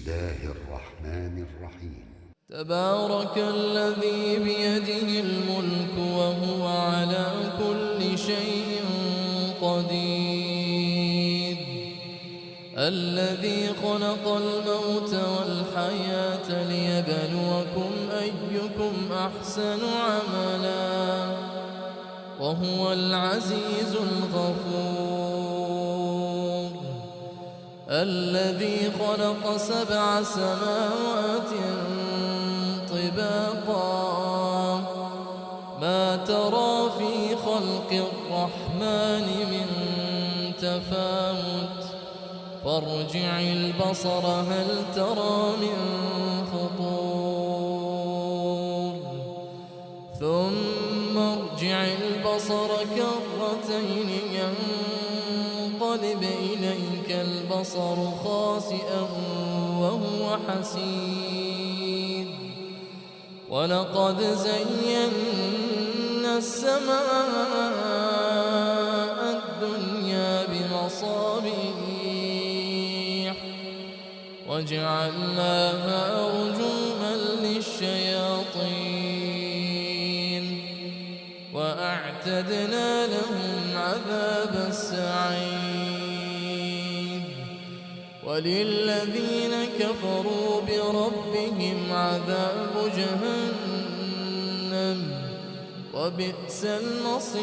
الله الرحمن الرحيم. تبارك الذي بيده الملك وهو على كل شيء قدير، الذي خلق الموت والحياة ليبلوكم أيكم أحسن عملا وهو العزيز الغفور، الذي خلق 7 سماوات طباقا ما ترى في خلق الرحمن من تفاوت فارجع البصر هل ترى من فطور ثم ارجع البصر كرتين ينقلب إليك البصر خاسئا وهو حسير، ولقد زينا السماء الدنيا بمصابيح وجعلناها رجوما للشياطين وأعتدنا لهم عذاب السعير، وللذين كفروا بربهم عذاب جهنم وبئس المصير،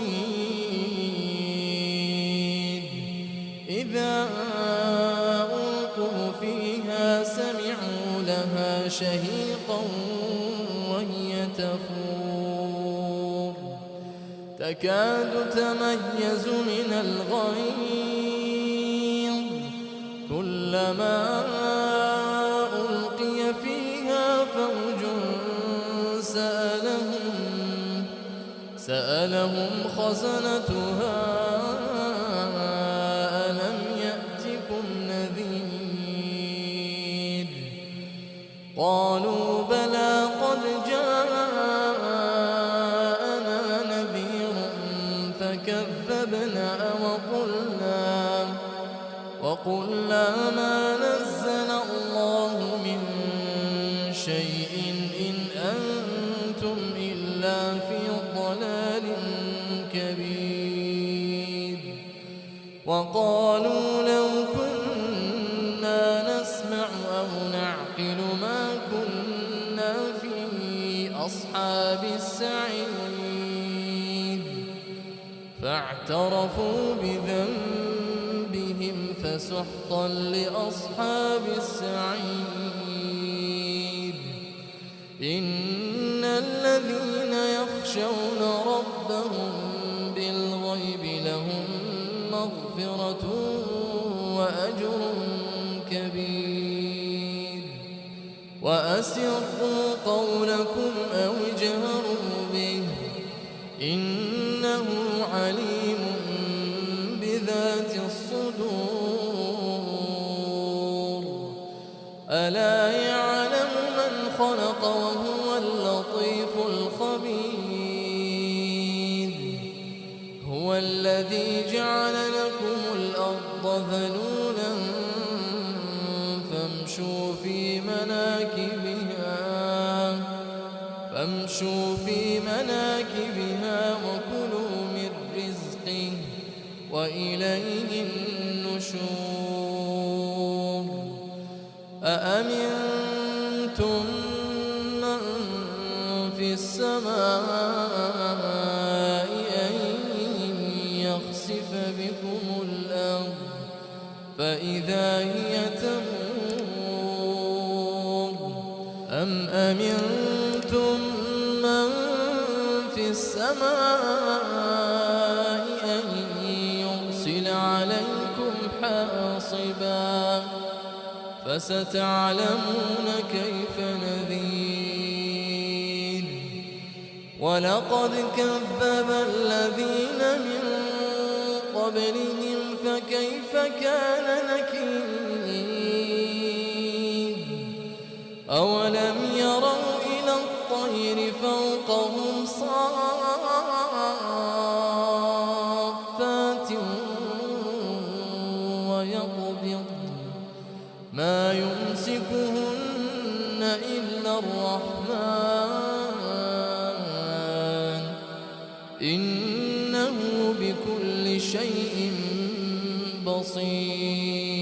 إذا ألقوا فيها سمعوا لها شهيقا وهي تفور تكاد تميز من الغيظ كلما ألقي فيها فوج سألهم خزنتها ألم يأتكم نذير قالوا بلى قد جاءنا نذير فكذبنا وقلنا ما نزل الله من شيء إن أنتم إلا في ضلال كبير، وقالوا لو كنا نسمع أو نعقل ما كنا في أصحاب السعير، فاعترفوا بذنبهم فسحقا لأصحاب السعير، إن الذين يخشون ربهم بالغيب لهم مغفرة وأجر كبير، وأسروا قولكم أو اجهروا به إنه عليم بذات الصدور، ألا يعلم من خلق وهو اللطيف الخبير، هو الذي جعل لكم الأرض ذلولا فامشوا في مناكبها وكلوا من رزقه وإليه النشور، أأمنتم من في السماء أن يخسف بكم الأرض فإذا هي تمور، أم أمنتم من في السماء أن يرسل عليكم حاصبا فستعلمون كيف نذير، ولقد كذب الذين من قبلهم فكيف كان نكير، أولم يروا إلى الطير فوقهم صافات ويقبض ما يمسكه الرحمن إنه بكل شيء بصير.